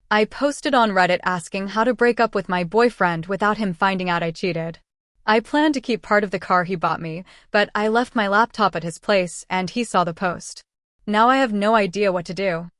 I posted on Reddit asking how to break up with my boyfriend without him finding out I cheated. I planned to keep part of the car he bought me, but I left my laptop at his place and he saw the post. Now I have no idea what to do.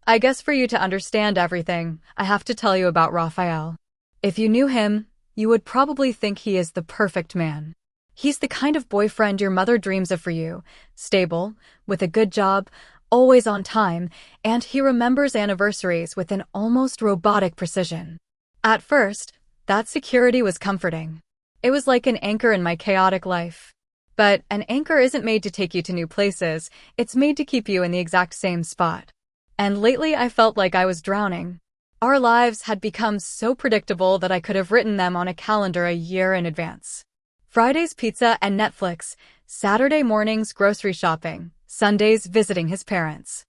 I guess for you to understand everything, I have to tell you about Raphael. If you knew him, you would probably think he is the perfect man. He's the kind of boyfriend your mother dreams of for you, stable, with a good job, always on time, and he remembers anniversaries with an almost robotic precision. At first, that security was comforting. It was like an anchor in my chaotic life. But an anchor isn't made to take you to new places, it's made to keep you in the exact same spot. And lately I felt like I was drowning. Our lives had become so predictable that I could have written them on a calendar a year in advance. Fridays pizza and Netflix, Saturday mornings grocery shopping, Sundays visiting his parents.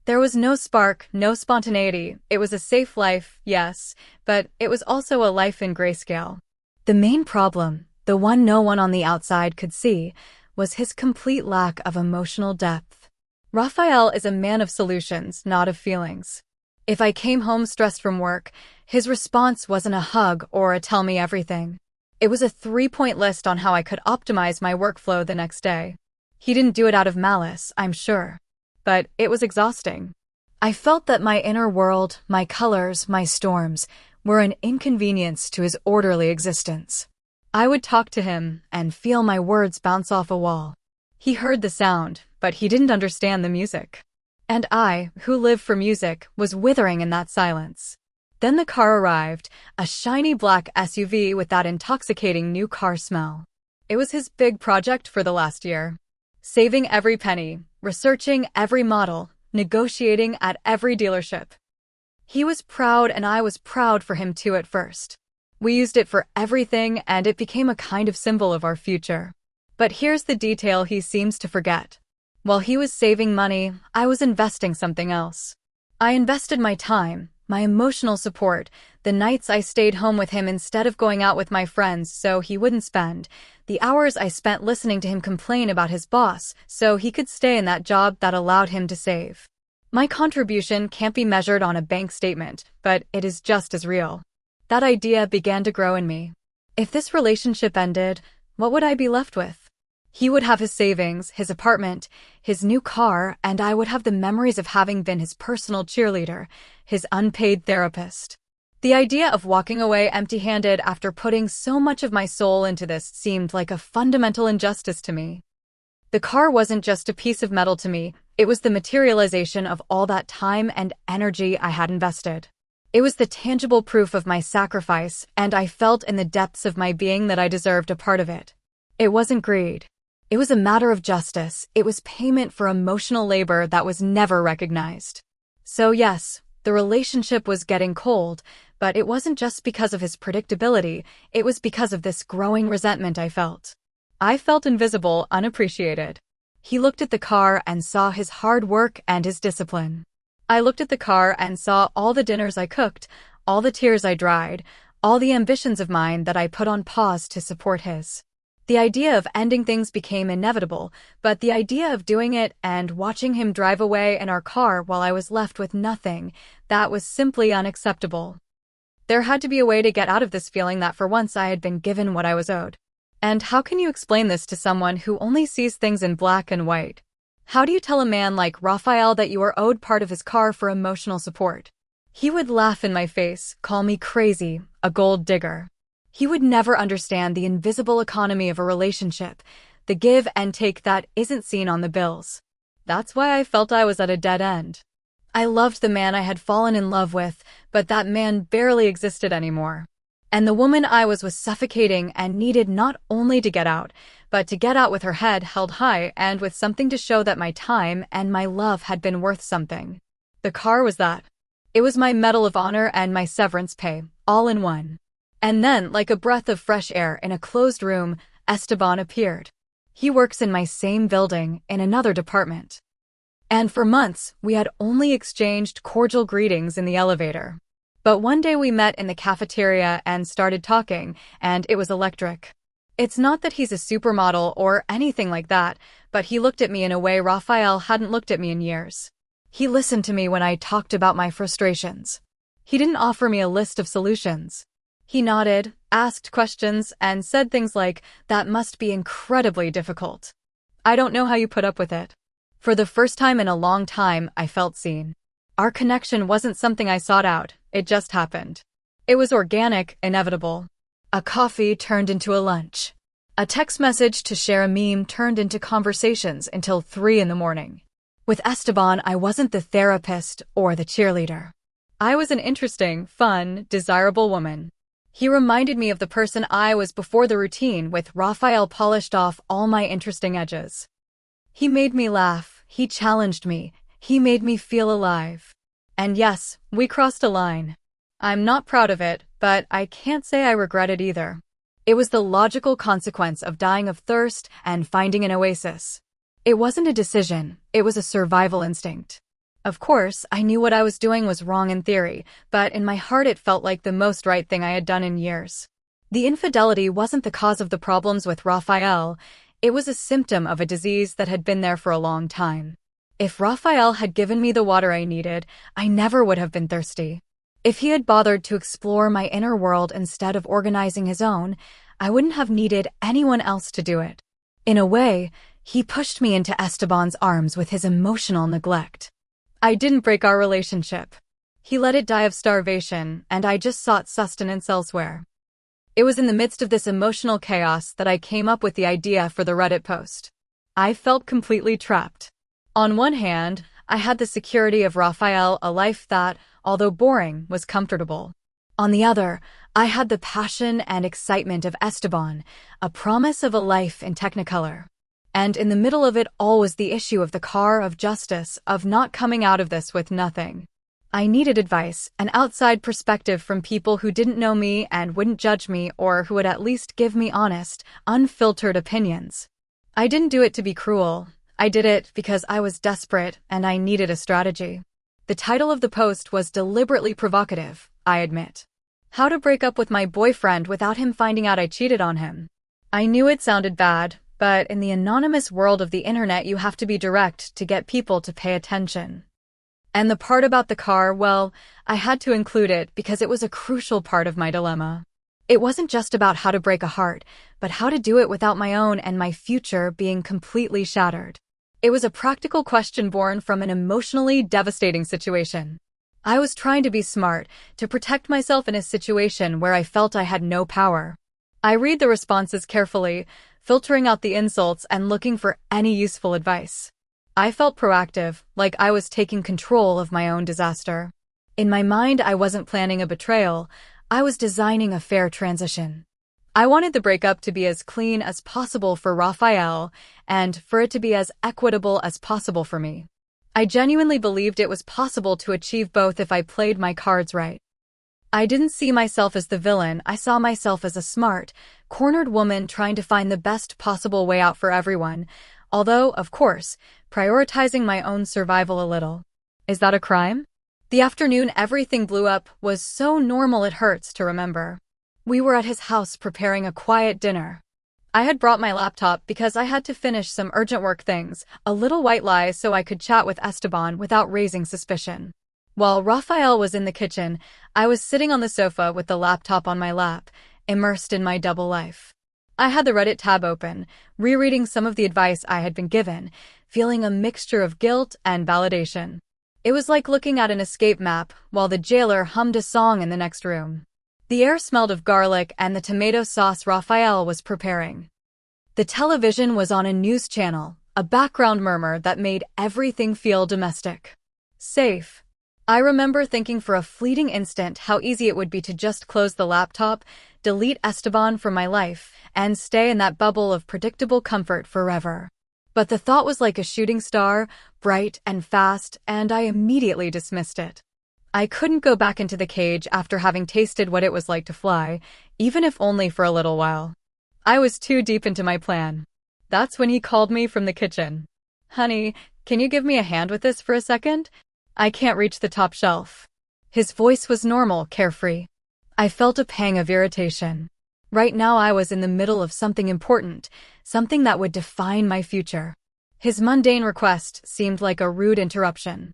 There was no spark, no spontaneity. It was a safe life, yes, but it was also a life in grayscale. The main problem, the one no one on the outside could see, was his complete lack of emotional depth. Raphael is a man of solutions, not of feelings. If I came home stressed from work, his response wasn't a hug or a tell me everything. It was a 3-point list on how I could optimize my workflow the next day. He didn't do it out of malice, I'm sure. But it was exhausting. I felt that my inner world, my colors, my storms, were an inconvenience to his orderly existence. I would talk to him and feel my words bounce off a wall. He heard the sound, but he didn't understand the music. And I, who live for music, was withering in that silence. Then the car arrived, a shiny black SUV with that intoxicating new car smell. It was his big project for the last year. Saving every penny, researching every model, negotiating at every dealership. He was proud and I was proud for him too at first. We used it for everything and it became a kind of symbol of our future. But here's the detail he seems to forget. While he was saving money, I was investing something else. I invested my time, my emotional support, the nights I stayed home with him instead of going out with my friends so he wouldn't spend, the hours I spent listening to him complain about his boss so he could stay in that job that allowed him to save. My contribution can't be measured on a bank statement, but it is just as real. That idea began to grow in me. If this relationship ended, what would I be left with? He would have his savings, his apartment, his new car, and I would have the memories of having been his personal cheerleader, his unpaid therapist. The idea of walking away empty-handed after putting so much of my soul into this seemed like a fundamental injustice to me. The car wasn't just a piece of metal to me, it was the materialization of all that time and energy I had invested. It was the tangible proof of my sacrifice, and I felt in the depths of my being that I deserved a part of it. It wasn't greed. It was a matter of justice. It was payment for emotional labor that was never recognized. So yes, the relationship was getting cold, but it wasn't just because of his predictability, it was because of this growing resentment I felt. I felt invisible, unappreciated. He looked at the car and saw his hard work and his discipline. I looked at the car and saw all the dinners I cooked, all the tears I dried, all the ambitions of mine that I put on pause to support his. The idea of ending things became inevitable, but the idea of doing it and watching him drive away in our car while I was left with nothing, that was simply unacceptable. There had to be a way to get out of this feeling that for once I had been given what I was owed. And how can you explain this to someone who only sees things in black and white? How do you tell a man like Raphael that you are owed part of his car for emotional support? He would laugh in my face, call me crazy, a gold digger. He would never understand the invisible economy of a relationship, the give and take that isn't seen on the bills. That's why I felt I was at a dead end. I loved the man I had fallen in love with, but that man barely existed anymore. And the woman I was suffocating and needed not only to get out, but to get out with her head held high and with something to show that my time and my love had been worth something. The car was that. It was my Medal of Honor and my severance pay, all in one. And then, like a breath of fresh air in a closed room, Esteban appeared. He works in my same building, in another department. And for months, we had only exchanged cordial greetings in the elevator. But one day we met in the cafeteria and started talking, and it was electric. It's not that he's a supermodel or anything like that, but he looked at me in a way Raphael hadn't looked at me in years. He listened to me when I talked about my frustrations. He didn't offer me a list of solutions. He nodded, asked questions, and said things like, "That must be incredibly difficult. I don't know how you put up with it." For the first time in a long time, I felt seen. Our connection wasn't something I sought out, it just happened. It was organic, inevitable. A coffee turned into a lunch. A text message to share a meme turned into conversations until 3 in the morning. With Esteban, I wasn't the therapist or the cheerleader. I was an interesting, fun, desirable woman. He reminded me of the person I was before the routine, with Rafael polished off all my interesting edges. He made me laugh, he challenged me, he made me feel alive. And yes, we crossed a line. I'm not proud of it, but I can't say I regret it either. It was the logical consequence of dying of thirst and finding an oasis. It wasn't a decision, it was a survival instinct. Of course, I knew what I was doing was wrong in theory, but in my heart it felt like the most right thing I had done in years. The infidelity wasn't the cause of the problems with Rafael, it was a symptom of a disease that had been there for a long time. If Rafael had given me the water I needed, I never would have been thirsty. If he had bothered to explore my inner world instead of organizing his own, I wouldn't have needed anyone else to do it. In a way, he pushed me into Esteban's arms with his emotional neglect. I didn't break our relationship. He let it die of starvation, and I just sought sustenance elsewhere. It was in the midst of this emotional chaos that I came up with the idea for the Reddit post. I felt completely trapped. On one hand, I had the security of Rafael, a life that, although boring, was comfortable. On the other, I had the passion and excitement of Esteban, a promise of a life in Technicolor. And in the middle of it all was the issue of the car of justice, of not coming out of this with nothing. I needed advice, an outside perspective from people who didn't know me and wouldn't judge me, or who would at least give me honest, unfiltered opinions. I didn't do it to be cruel. I did it because I was desperate and I needed a strategy. The title of the post was deliberately provocative, I admit. How to break up with my boyfriend without him finding out I cheated on him. I knew it sounded bad, but in the anonymous world of the internet you have to be direct to get people to pay attention. And the part about the car, well, I had to include it because it was a crucial part of my dilemma. It wasn't just about how to break a heart, but how to do it without my own and my future being completely shattered. It was a practical question born from an emotionally devastating situation. I was trying to be smart, to protect myself in a situation where I felt I had no power. I read the responses carefully, filtering out the insults and looking for any useful advice. I felt proactive, like I was taking control of my own disaster. In my mind, I wasn't planning a betrayal, I was designing a fair transition. I wanted the breakup to be as clean as possible for Rafael, and for it to be as equitable as possible for me. I genuinely believed it was possible to achieve both if I played my cards right. I didn't see myself as the villain, I saw myself as a smart, cornered woman trying to find the best possible way out for everyone, although, of course, prioritizing my own survival a little. Is that a crime? The afternoon everything blew up was so normal it hurts to remember. We were at his house preparing a quiet dinner. I had brought my laptop because I had to finish some urgent work things, a little white lie so I could chat with Esteban without raising suspicion. While Rafael was in the kitchen, I was sitting on the sofa with the laptop on my lap, immersed in my double life. I had the Reddit tab open, rereading some of the advice I had been given, feeling a mixture of guilt and validation. It was like looking at an escape map while the jailer hummed a song in the next room. The air smelled of garlic and the tomato sauce Rafael was preparing. The television was on a news channel, a background murmur that made everything feel domestic. Safe. I remember thinking for a fleeting instant how easy it would be to just close the laptop, delete Esteban from my life, and stay in that bubble of predictable comfort forever. But the thought was like a shooting star, bright and fast, and I immediately dismissed it. I couldn't go back into the cage after having tasted what it was like to fly, even if only for a little while. I was too deep into my plan. That's when he called me from the kitchen. "Honey, can you give me a hand with this for a second? I can't reach the top shelf." His voice was normal, carefree. I felt a pang of irritation. Right now I was in the middle of something important, something that would define my future. His mundane request seemed like a rude interruption.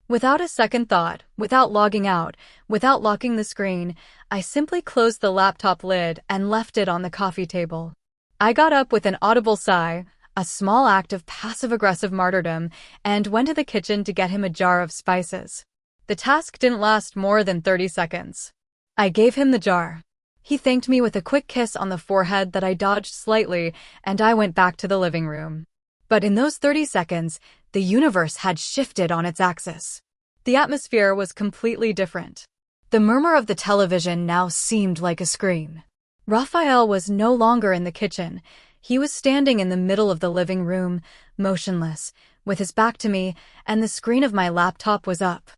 Without a second thought, without logging out, without locking the screen, I simply closed the laptop lid and left it on the coffee table. I got up with an audible sigh, a small act of passive-aggressive martyrdom, and went to the kitchen to get him a jar of spices. The task didn't last more than 30 seconds. I gave him the jar. He thanked me with a quick kiss on the forehead that I dodged slightly, and I went back to the living room. But in those 30 seconds, the universe had shifted on its axis. The atmosphere was completely different. The murmur of the television now seemed like a scream. Raphael was no longer in the kitchen. He was standing in the middle of the living room, motionless, with his back to me, and the screen of my laptop was up.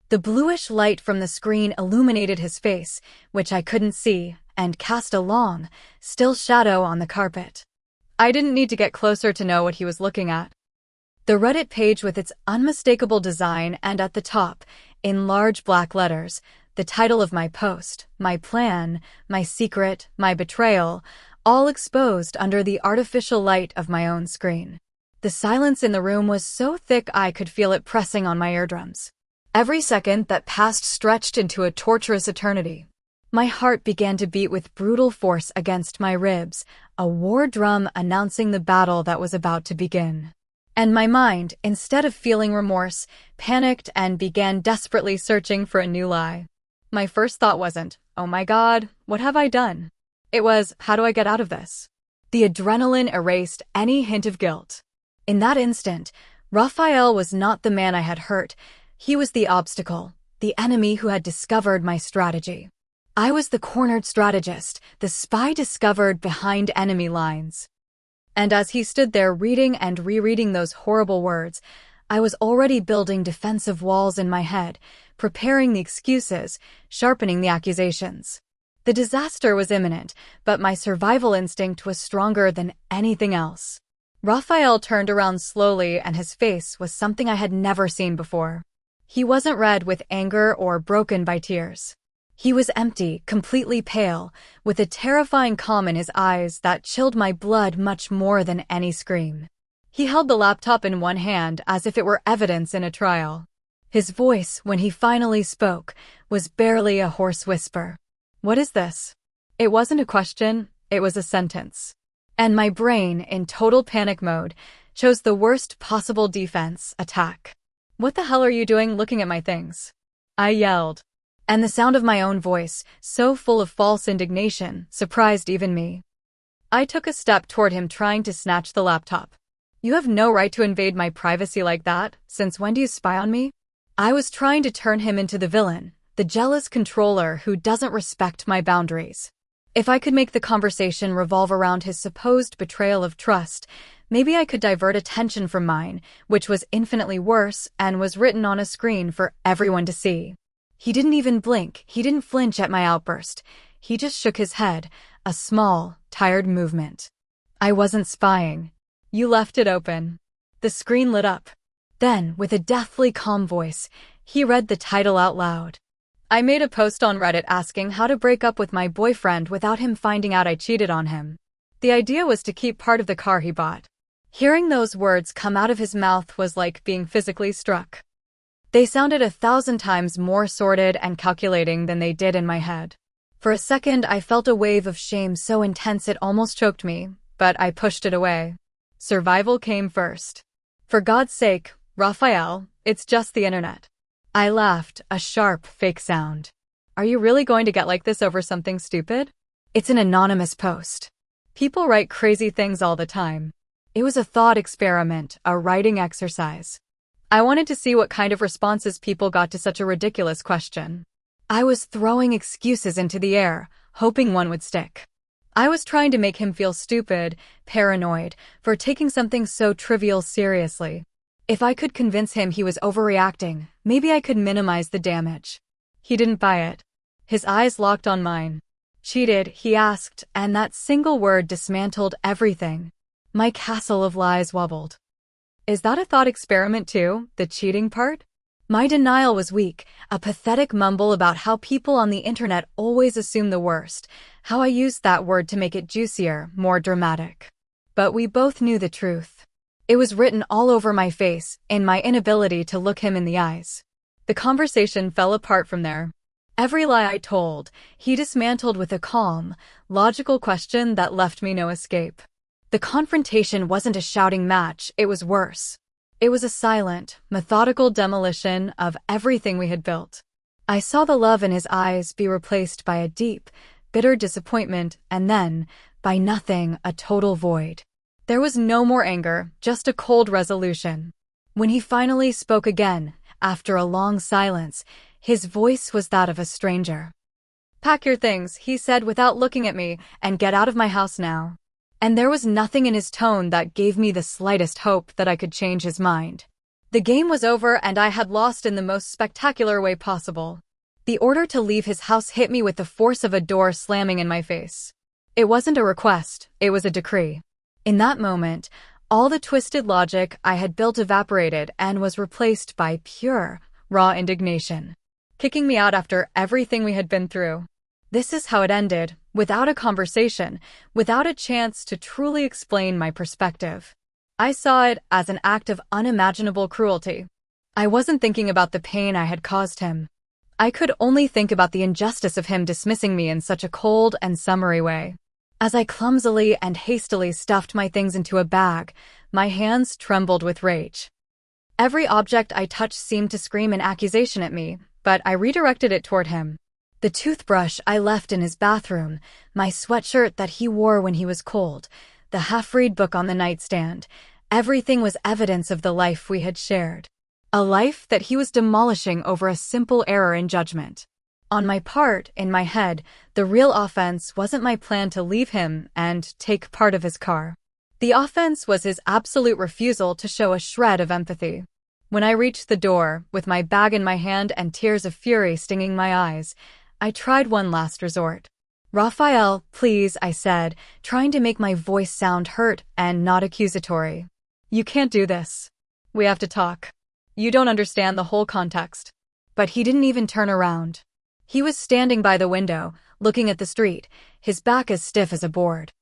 The bluish light from the screen illuminated his face, which I couldn't see, and cast a long, still shadow on the carpet. I didn't need to get closer to know what he was looking at. The Reddit page with its unmistakable design, and at the top, in large black letters, the title of my post, my plan, my secret, my betrayal, all exposed under the artificial light of my own screen. The silence in the room was so thick I could feel it pressing on my eardrums. Every second that passed stretched into a torturous eternity. My heart began to beat with brutal force against my ribs, a war drum announcing the battle that was about to begin. And my mind, instead of feeling remorse, panicked and began desperately searching for a new lie. My first thought wasn't, "Oh my God, what have I done?" It was, "How do I get out of this?" The adrenaline erased any hint of guilt. In that instant, Raphael was not the man I had hurt. He was the obstacle, the enemy who had discovered my strategy. I was the cornered strategist, the spy discovered behind enemy lines. And as he stood there reading and rereading those horrible words, I was already building defensive walls in my head, preparing the excuses, sharpening the accusations. The disaster was imminent, but my survival instinct was stronger than anything else. Raphael turned around slowly, and his face was something I had never seen before. He wasn't red with anger or broken by tears. He was empty, completely pale, with a terrifying calm in his eyes that chilled my blood much more than any scream. He held the laptop in one hand as if it were evidence in a trial. His voice, when he finally spoke, was barely a hoarse whisper. "What is this?" It wasn't a question, it was a sentence. And my brain, in total panic mode, chose the worst possible defense, attack. "What the hell are you doing looking at my things?" I yelled. And the sound of my own voice, so full of false indignation, surprised even me. I took a step toward him, trying to snatch the laptop. "You have no right to invade my privacy like that. Since when do you spy on me?" I was trying to turn him into the villain, the jealous controller who doesn't respect my boundaries. If I could make the conversation revolve around his supposed betrayal of trust, maybe I could divert attention from mine, which was infinitely worse and was written on a screen for everyone to see. He didn't even blink, he didn't flinch at my outburst. He just shook his head, a small, tired movement. "I wasn't spying. You left it open." The screen lit up. Then, with a deathly calm voice, he read the title out loud. "I made a post on Reddit asking how to break up with my boyfriend without him finding out I cheated on him. The idea was to keep part of the car he bought." Hearing those words come out of his mouth was like being physically struck. They sounded 1,000 times more sordid and calculating than they did in my head. For a second, I felt a wave of shame so intense it almost choked me, but I pushed it away. Survival came first. "For God's sake, Raphael, it's just the internet." I laughed, a sharp, fake sound. "Are you really going to get like this over something stupid?" "It's an anonymous post. People write crazy things all the time." It was a thought experiment, a writing exercise. I wanted to see what kind of responses people got to such a ridiculous question. I was throwing excuses into the air, hoping one would stick. I was trying to make him feel stupid, paranoid, for taking something so trivial seriously. If I could convince him he was overreacting, maybe I could minimize the damage. He didn't buy it. His eyes locked on mine. "Cheated?" he asked, and that single word dismantled everything. My castle of lies wobbled. Is that a thought experiment too, the cheating part? My denial was weak, a pathetic mumble about how people on the internet always assume the worst, how I used that word to make it juicier, more dramatic. But we both knew the truth. It was written all over my face, in my inability to look him in the eyes. The conversation fell apart from there. Every lie I told, he dismantled with a calm, logical question that left me no escape. The confrontation wasn't a shouting match, it was worse. It was a silent, methodical demolition of everything we had built. I saw the love in his eyes be replaced by a deep, bitter disappointment, and then, by nothing, a total void. There was no more anger, just a cold resolution. When he finally spoke again, after a long silence, his voice was that of a stranger. "Pack your things," he said without looking at me, "and get out of my house now." And there was nothing in his tone that gave me the slightest hope that I could change his mind. The game was over and I had lost in the most spectacular way possible. The order to leave his house hit me with the force of a door slamming in my face. It wasn't a request, it was a decree. In that moment, all the twisted logic I had built evaporated and was replaced by pure, raw indignation. Kicking me out after everything we had been through. This is how it ended, without a conversation, without a chance to truly explain my perspective. I saw it as an act of unimaginable cruelty. I wasn't thinking about the pain I had caused him. I could only think about the injustice of him dismissing me in such a cold and summary way. As I clumsily and hastily stuffed my things into a bag, my hands trembled with rage. Every object I touched seemed to scream an accusation at me, but I redirected it toward him. The toothbrush I left in his bathroom, my sweatshirt that he wore when he was cold, the half-read book on the nightstand, everything was evidence of the life we had shared. A life that he was demolishing over a simple error in judgment. On my part, in my head, the real offense wasn't my plan to leave him and take part of his car. The offense was his absolute refusal to show a shred of empathy. When I reached the door, with my bag in my hand and tears of fury stinging my eyes, I tried one last resort. "Raphael, please," I said, trying to make my voice sound hurt and not accusatory. "You can't do this. We have to talk. You don't understand the whole context." But he didn't even turn around. He was standing by the window, looking at the street, his back as stiff as a board.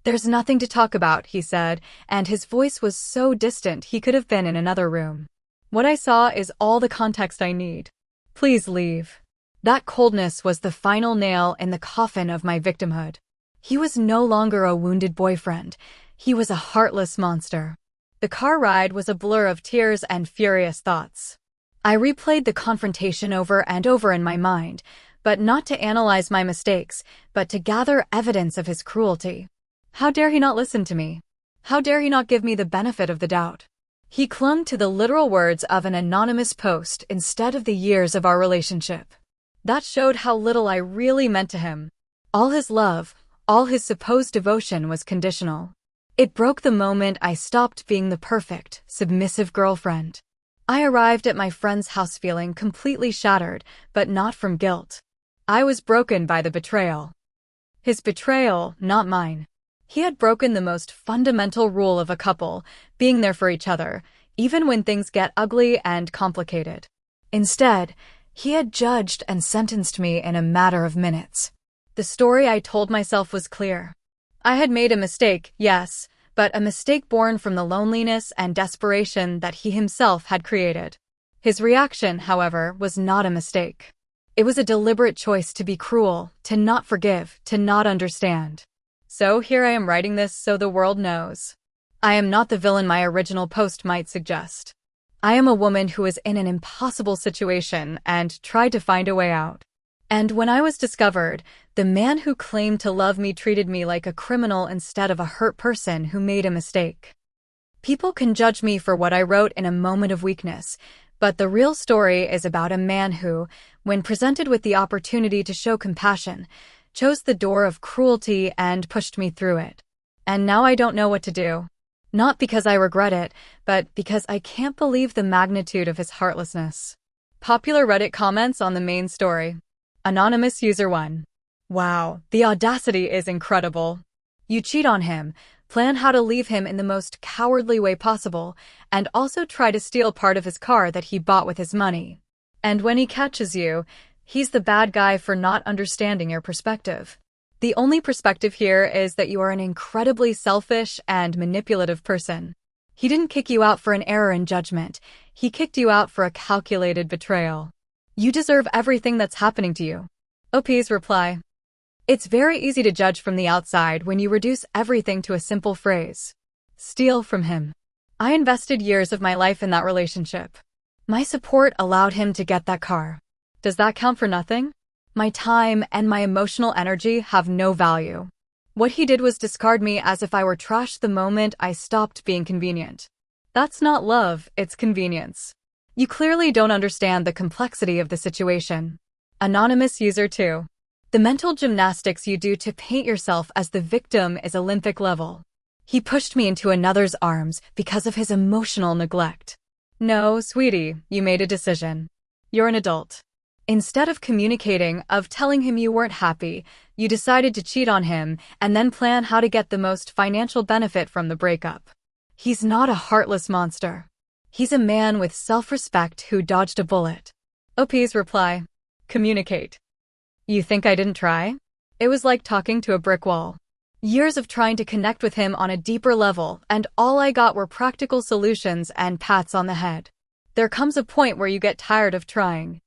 "There's nothing to talk about," he said, and his voice was so distant he could have been in another room. "What I saw is all the context I need. Please leave." That coldness was the final nail in the coffin of my victimhood. He was no longer a wounded boyfriend. He was a heartless monster. The car ride was a blur of tears and furious thoughts. I replayed the confrontation over and over in my mind, but not to analyze my mistakes, but to gather evidence of his cruelty. How dare he not listen to me? How dare he not give me the benefit of the doubt? He clung to the literal words of an anonymous post instead of the years of our relationship. That showed how little I really meant to him. All his love, all his supposed devotion was conditional. It broke the moment I stopped being the perfect, submissive girlfriend. I arrived at my friend's house feeling completely shattered, but not from guilt. I was broken by the betrayal. His betrayal, not mine. He had broken the most fundamental rule of a couple, being there for each other, even when things get ugly and complicated. Instead, he had judged and sentenced me in a matter of minutes. The story I told myself was clear. I had made a mistake, yes, but a mistake born from the loneliness and desperation that he himself had created. His reaction, however, was not a mistake. It was a deliberate choice to be cruel, to not forgive, to not understand. So here I am writing this so the world knows. I am not the villain my original post might suggest. I am a woman who is in an impossible situation and tried to find a way out. And when I was discovered, the man who claimed to love me treated me like a criminal instead of a hurt person who made a mistake. People can judge me for what I wrote in a moment of weakness, but the real story is about a man who, when presented with the opportunity to show compassion, chose the door of cruelty and pushed me through it. And now I don't know what to do. Not because I regret it, but because I can't believe the magnitude of his heartlessness. Popular Reddit comments on the main story. Anonymous User 1. Wow, the audacity is incredible. You cheat on him, plan how to leave him in the most cowardly way possible, and also try to steal part of his car that he bought with his money. And when he catches you, he's the bad guy for not understanding your perspective. The only perspective here is that you are an incredibly selfish and manipulative person. He didn't kick you out for an error in judgment. He kicked you out for a calculated betrayal. You deserve everything that's happening to you. OP's reply. It's very easy to judge from the outside when you reduce everything to a simple phrase. Steal from him. I invested years of my life in that relationship. My support allowed him to get that car. Does that count for nothing? My time and my emotional energy have no value. What he did was discard me as if I were trash the moment I stopped being convenient. That's not love, it's convenience. You clearly don't understand the complexity of the situation. Anonymous user 2. The mental gymnastics you do to paint yourself as the victim is Olympic level. He pushed me into another's arms because of his emotional neglect. No, sweetie, you made a decision. You're an adult. Instead of communicating, of telling him you weren't happy, you decided to cheat on him and then plan how to get the most financial benefit from the breakup. He's not a heartless monster. He's a man with self-respect who dodged a bullet. OP's reply. Communicate. You think I didn't try? It was like talking to a brick wall. Years of trying to connect with him on a deeper level, and all I got were practical solutions and pats on the head. There comes a point where you get tired of trying.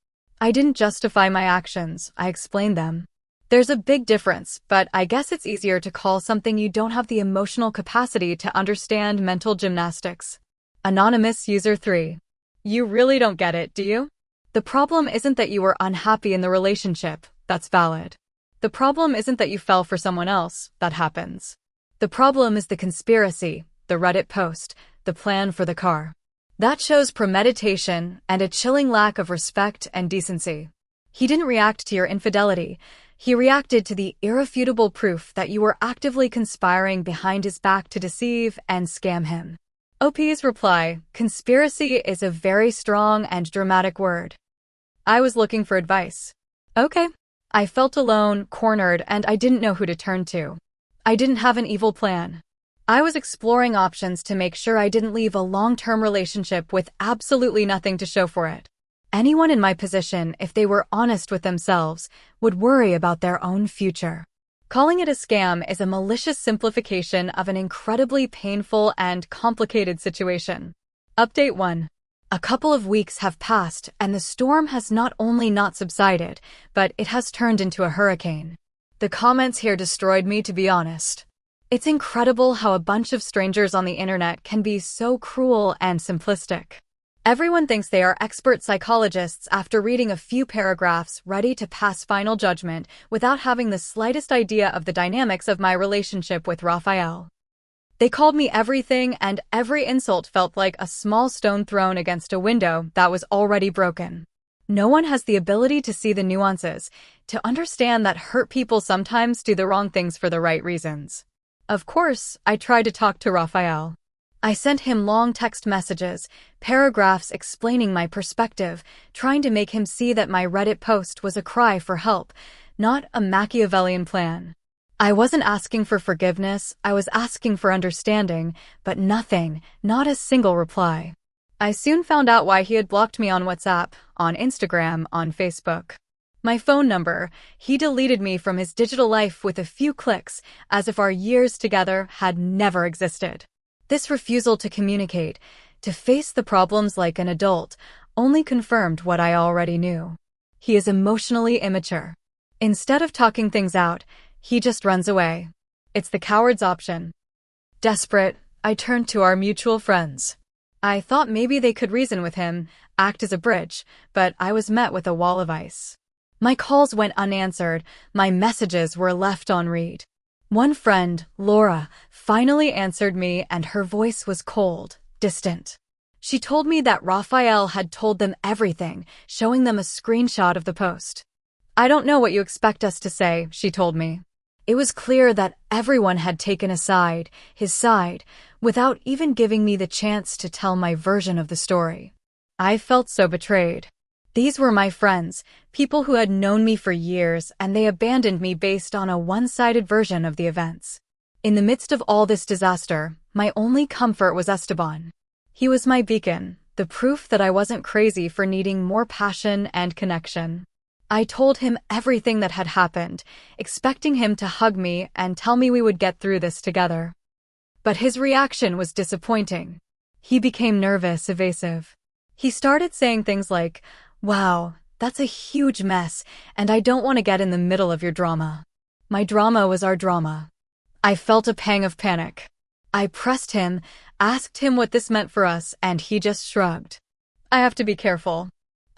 I didn't justify my actions, I explained them. There's a big difference, but I guess it's easier to call something you don't have the emotional capacity to understand mental gymnastics. Anonymous user 3. You really don't get it, do you? The problem isn't that you were unhappy in the relationship, that's valid. The problem isn't that you fell for someone else, that happens. The problem is the conspiracy, the Reddit post, the plan for the car. That shows premeditation and a chilling lack of respect and decency. He didn't react to your infidelity. He reacted to the irrefutable proof that you were actively conspiring behind his back to deceive and scam him. OP's reply, conspiracy is a very strong and dramatic word. I was looking for advice. Okay. I felt alone, cornered, and I didn't know who to turn to. I didn't have an evil plan. I was exploring options to make sure I didn't leave a long-term relationship with absolutely nothing to show for it. Anyone in my position, if they were honest with themselves, would worry about their own future. Calling it a scam is a malicious simplification of an incredibly painful and complicated situation. Update 1. A couple of weeks have passed and the storm has not only not subsided, but it has turned into a hurricane. The comments here destroyed me, to be honest. It's incredible how a bunch of strangers on the internet can be so cruel and simplistic. Everyone thinks they are expert psychologists after reading a few paragraphs ready to pass final judgment without having the slightest idea of the dynamics of my relationship with Raphael. They called me everything, and every insult felt like a small stone thrown against a window that was already broken. No one has the ability to see the nuances, to understand that hurt people sometimes do the wrong things for the right reasons. Of course, I tried to talk to Raphael. I sent him long text messages, paragraphs explaining my perspective, trying to make him see that my Reddit post was a cry for help, not a Machiavellian plan. I wasn't asking for forgiveness, I was asking for understanding, but nothing, not a single reply. I soon found out why he had blocked me on WhatsApp, on Instagram, on Facebook. My phone number, he deleted me from his digital life with a few clicks, as if our years together had never existed. This refusal to communicate, to face the problems like an adult, only confirmed what I already knew. He is emotionally immature. Instead of talking things out, he just runs away. It's the coward's option. Desperate, I turned to our mutual friends. I thought maybe they could reason with him, act as a bridge, but I was met with a wall of ice. My calls went unanswered, my messages were left on read. One friend, Laura, finally answered me and her voice was cold, distant. She told me that Raphael had told them everything, showing them a screenshot of the post. I don't know what you expect us to say, she told me. It was clear that everyone had taken his side, without even giving me the chance to tell my version of the story. I felt so betrayed. These were my friends, people who had known me for years, and they abandoned me based on a one-sided version of the events. In the midst of all this disaster, my only comfort was Esteban. He was my beacon, the proof that I wasn't crazy for needing more passion and connection. I told him everything that had happened, expecting him to hug me and tell me we would get through this together. But his reaction was disappointing. He became nervous, evasive. He started saying things like, "Wow, that's a huge mess, and I don't want to get in the middle of your drama." My drama was our drama. I felt a pang of panic. I pressed him, asked him what this meant for us, and he just shrugged. I have to be careful.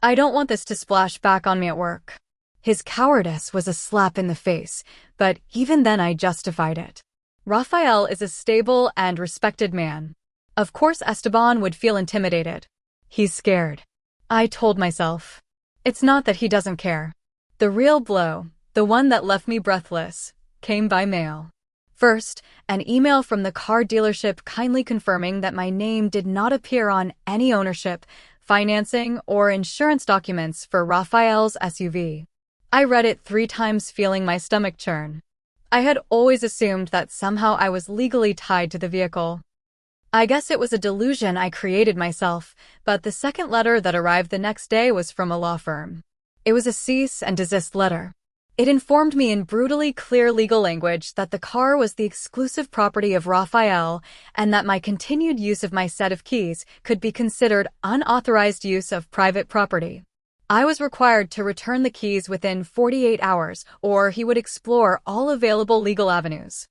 I don't want this to splash back on me at work. His cowardice was a slap in the face, but even then I justified it. Rafael is a stable and respected man. Of course Esteban would feel intimidated. He's scared. I told myself. It's not that he doesn't care. The real blow, the one that left me breathless, came by mail. First, an email from the car dealership kindly confirming that my name did not appear on any ownership, financing, or insurance documents for Rafael's SUV. I read it 3 times, feeling my stomach churn. I had always assumed that somehow I was legally tied to the vehicle. I guess it was a delusion I created myself, but the second letter that arrived the next day was from a law firm. It was a cease and desist letter. It informed me in brutally clear legal language that the car was the exclusive property of Rafael and that my continued use of my set of keys could be considered unauthorized use of private property. I was required to return the keys within 48 hours, or he would explore all available legal avenues.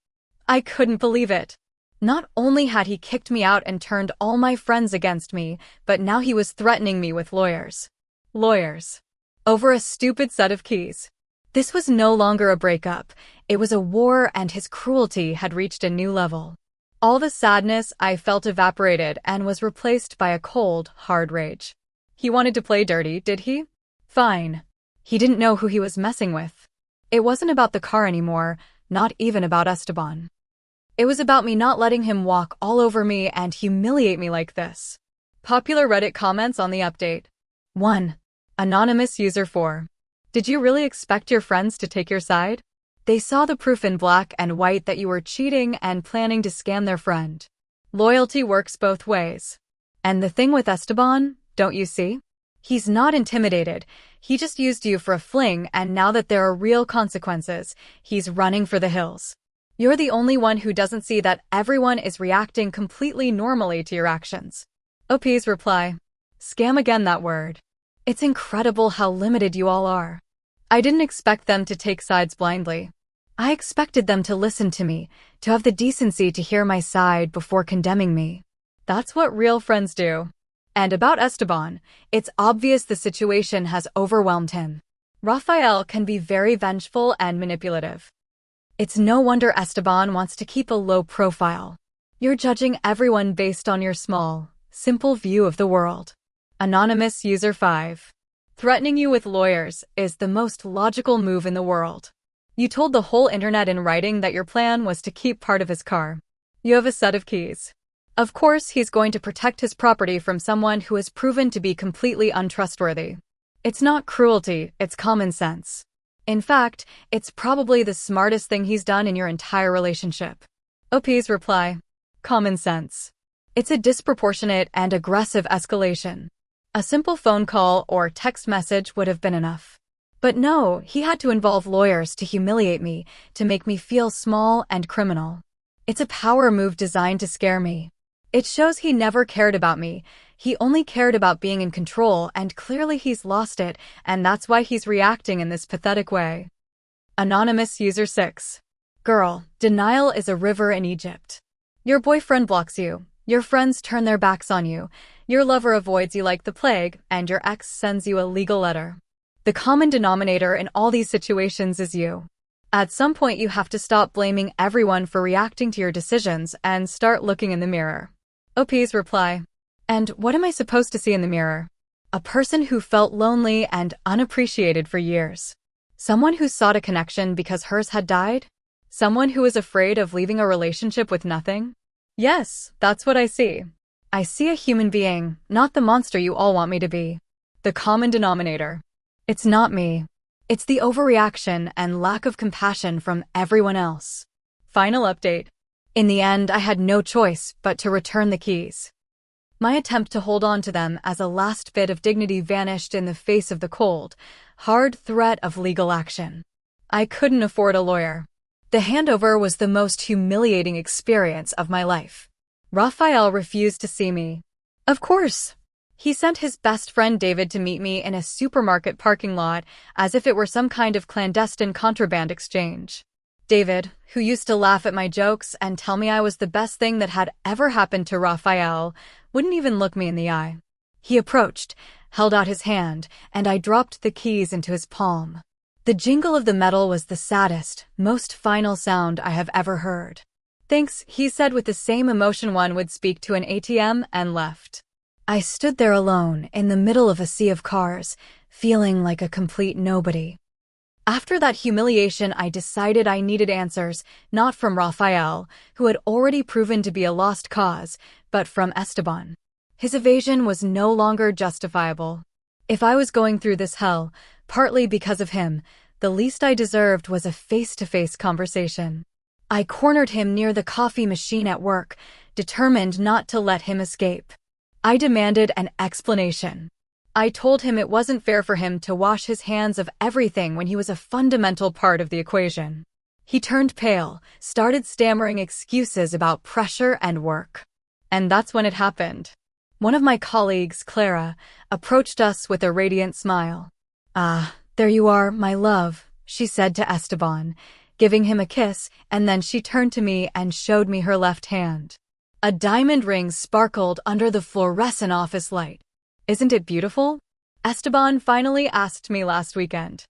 I couldn't believe it. Not only had he kicked me out and turned all my friends against me, but now he was threatening me with lawyers. Lawyers. Over a stupid set of keys. This was no longer a breakup, it was a war, and his cruelty had reached a new level. All the sadness I felt evaporated and was replaced by a cold, hard rage. He wanted to play dirty, did he? Fine. He didn't know who he was messing with. It wasn't about the car anymore, not even about Esteban. It was about me not letting him walk all over me and humiliate me like this. Popular Reddit comments on the update. 1. Anonymous User 4. Did you really expect your friends to take your side? They saw the proof in black and white that you were cheating and planning to scam their friend. Loyalty works both ways. And the thing with Esteban, don't you see? He's not intimidated. He just used you for a fling, and now that there are real consequences, he's running for the hills. You're the only one who doesn't see that everyone is reacting completely normally to your actions. OP's reply. Scam again, that word. It's incredible how limited you all are. I didn't expect them to take sides blindly. I expected them to listen to me, to have the decency to hear my side before condemning me. That's what real friends do. And about Esteban, it's obvious the situation has overwhelmed him. Rafael can be very vengeful and manipulative. It's no wonder Esteban wants to keep a low profile. You're judging everyone based on your small, simple view of the world. Anonymous User 5. Threatening you with lawyers is the most logical move in the world. You told the whole internet in writing that your plan was to keep part of his car. You have a set of keys. Of course, he's going to protect his property from someone who has proven to be completely untrustworthy. It's not cruelty, it's common sense. In fact, it's probably the smartest thing he's done in your entire relationship. OP's reply. Common sense. It's a disproportionate and aggressive escalation. A simple phone call or text message would have been enough. But no, he had to involve lawyers to humiliate me, to make me feel small and criminal. It's a power move designed to scare me. It shows he never cared about me. He only cared about being in control, and clearly he's lost it, and that's why he's reacting in this pathetic way. Anonymous User 6. Girl, denial is a river in Egypt. Your boyfriend blocks you. Your friends turn their backs on you. Your lover avoids you like the plague, and your ex sends you a legal letter. The common denominator in all these situations is you. At some point you have to stop blaming everyone for reacting to your decisions and start looking in the mirror. OP's reply. And what am I supposed to see in the mirror? A person who felt lonely and unappreciated for years. Someone who sought a connection because hers had died? Someone who is afraid of leaving a relationship with nothing? Yes, that's what I see. I see a human being, not the monster you all want me to be. The common denominator. It's not me. It's the overreaction and lack of compassion from everyone else. Final update. In the end, I had no choice but to return the keys. My attempt to hold on to them as a last bit of dignity vanished in the face of the cold, hard threat of legal action. I couldn't afford a lawyer. The handover was the most humiliating experience of my life. Raphael refused to see me. Of course. He sent his best friend David to meet me in a supermarket parking lot as if it were some kind of clandestine contraband exchange. David, who used to laugh at my jokes and tell me I was the best thing that had ever happened to Raphael, wouldn't even look me in the eye. He approached, held out his hand, and I dropped the keys into his palm. The jingle of the metal was the saddest, most final sound I have ever heard. Thanks, he said with the same emotion one would speak to an ATM, and left. I stood there alone, in the middle of a sea of cars, feeling like a complete nobody. After that humiliation, I decided I needed answers, not from Raphael, who had already proven to be a lost cause, but from Esteban. His evasion was no longer justifiable. If I was going through this hell, partly because of him, the least I deserved was a face-to-face conversation. I cornered him near the coffee machine at work, determined not to let him escape. I demanded an explanation. I told him it wasn't fair for him to wash his hands of everything when he was a fundamental part of the equation. He turned pale, started stammering excuses about pressure and work. And that's when it happened. One of my colleagues, Clara, approached us with a radiant smile. "Ah, there you are, my love," she said to Esteban, giving him a kiss, and then she turned to me and showed me her left hand. A diamond ring sparkled under the fluorescent office light. "Isn't it beautiful?" Esteban finally asked me last weekend.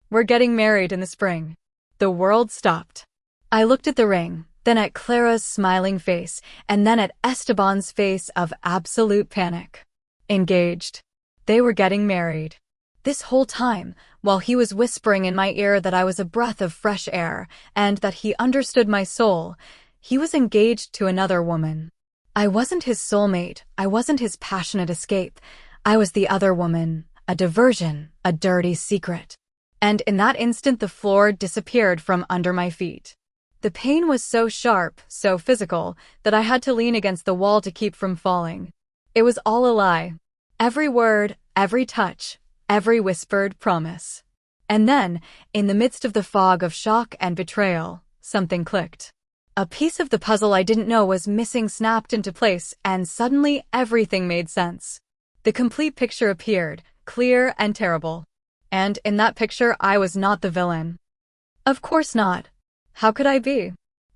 "We're getting married in the spring." The world stopped. I looked at the ring, then at Clara's smiling face, and then at Esteban's face of absolute panic. Engaged. They were getting married. This whole time, while he was whispering in my ear that I was a breath of fresh air, and that he understood my soul, he was engaged to another woman. I wasn't his soulmate, I wasn't his passionate escape. I was the other woman, a diversion, a dirty secret. And in that instant the floor disappeared from under my feet. The pain was so sharp, so physical, that I had to lean against the wall to keep from falling. It was all a lie. Every word, every touch, every whispered promise. And then, in the midst of the fog of shock and betrayal, something clicked. A piece of the puzzle I didn't know was missing snapped into place, and suddenly everything made sense. The complete picture appeared, clear and terrible. And in that picture, I was not the villain. Of course not. How could I be?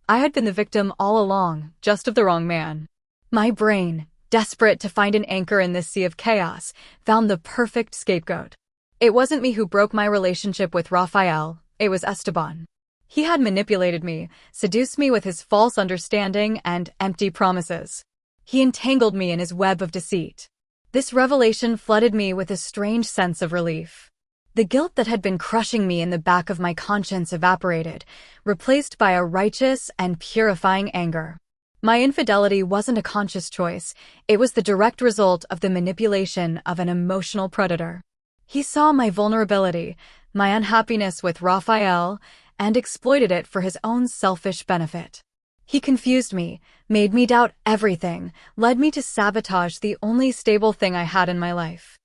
I had been the victim all along, just of the wrong man. My brain, desperate to find an anchor in this sea of chaos, found the perfect scapegoat. It wasn't me who broke my relationship with Raphael, it was Esteban. He had manipulated me, seduced me with his false understanding and empty promises. He entangled me in his web of deceit. This revelation flooded me with a strange sense of relief. The guilt that had been crushing me in the back of my conscience evaporated, replaced by a righteous and purifying anger. My infidelity wasn't a conscious choice, it was the direct result of the manipulation of an emotional predator. He saw my vulnerability, my unhappiness with Raphael, and exploited it for his own selfish benefit. He confused me, made me doubt everything, led me to sabotage the only stable thing I had in my life.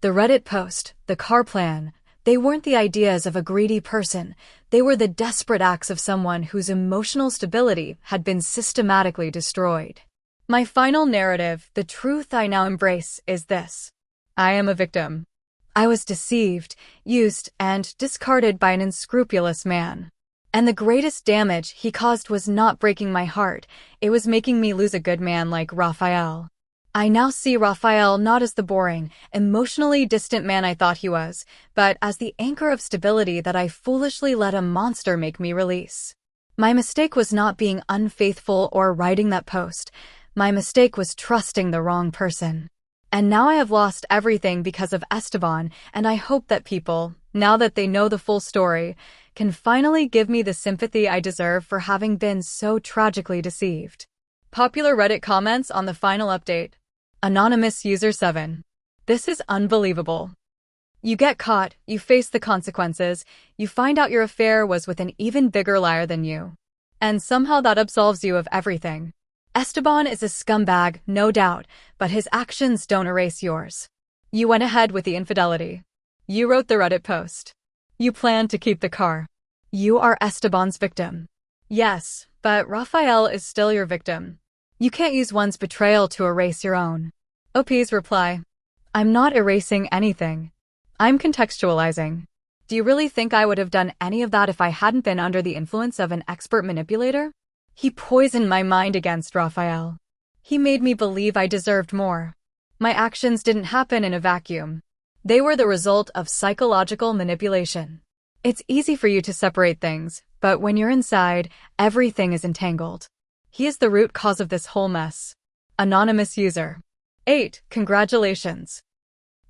The Reddit post, the car plan, they weren't the ideas of a greedy person, they were the desperate acts of someone whose emotional stability had been systematically destroyed. My final narrative, the truth I now embrace, is this. I am a victim. I was deceived, used, and discarded by an unscrupulous man. And the greatest damage he caused was not breaking my heart, it was making me lose a good man like Raphael. I now see Raphael not as the boring, emotionally distant man I thought he was, but as the anchor of stability that I foolishly let a monster make me release. My mistake was not being unfaithful or writing that post. My mistake was trusting the wrong person. And now I have lost everything because of Esteban, and I hope that people, now that they know the full story, can finally give me the sympathy I deserve for having been so tragically deceived. Popular Reddit comments on the final update. Anonymous User 7. This is unbelievable. You get caught, you face the consequences, you find out your affair was with an even bigger liar than you. And somehow that absolves you of everything. Esteban is a scumbag, no doubt, but his actions don't erase yours. You went ahead with the infidelity. You wrote the Reddit post. You planned to keep the car. You are Esteban's victim. Yes, but Raphael is still your victim. You can't use one's betrayal to erase your own. OP's reply. I'm not erasing anything. I'm contextualizing. Do you really think I would have done any of that if I hadn't been under the influence of an expert manipulator? He poisoned my mind against Raphael. He made me believe I deserved more. My actions didn't happen in a vacuum. They were the result of psychological manipulation. It's easy for you to separate things, but when you're inside, everything is entangled. He is the root cause of this whole mess. Anonymous user. 8. Congratulations.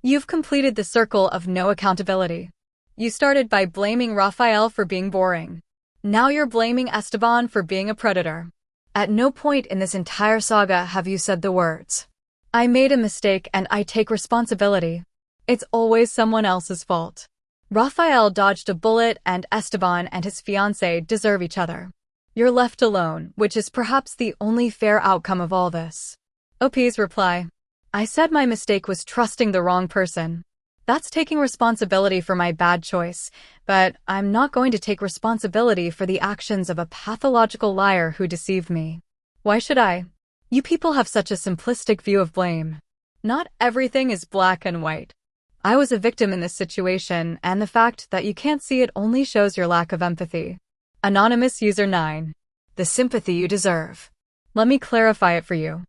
You've completed the circle of no accountability. You started by blaming Raphael for being boring. Now you're blaming Esteban for being a predator. At no point in this entire saga have you said the words, I made a mistake and I take responsibility. It's always someone else's fault. Raphael dodged a bullet and Esteban and his fiancée deserve each other. You're left alone, which is perhaps the only fair outcome of all this. OP's reply. I said my mistake was trusting the wrong person. That's taking responsibility for my bad choice, but I'm not going to take responsibility for the actions of a pathological liar who deceived me. Why should I? You people have such a simplistic view of blame. Not everything is black and white. I was a victim in this situation, and the fact that you can't see it only shows your lack of empathy. Anonymous user 9. The sympathy you deserve. Let me clarify it for you.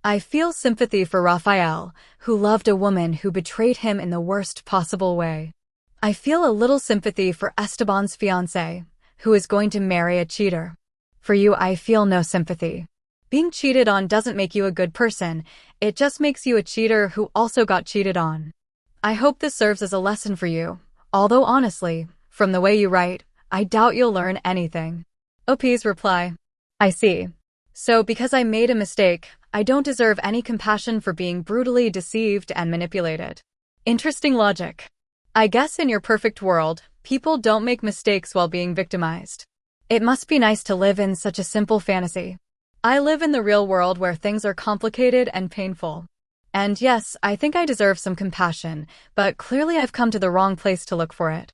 I feel sympathy for Raphael, who loved a woman who betrayed him in the worst possible way. I feel a little sympathy for Esteban's fiancée, who is going to marry a cheater. For you, I feel no sympathy. Being cheated on doesn't make you a good person, it just makes you a cheater who also got cheated on. I hope this serves as a lesson for you, although honestly, from the way you write, I doubt you'll learn anything. OP's reply. I see. So because I made a mistake, I don't deserve any compassion for being brutally deceived and manipulated. Interesting logic. I guess in your perfect world, people don't make mistakes while being victimized. It must be nice to live in such a simple fantasy. I live in the real world where things are complicated and painful. And yes, I think I deserve some compassion, but clearly I've come to the wrong place to look for it.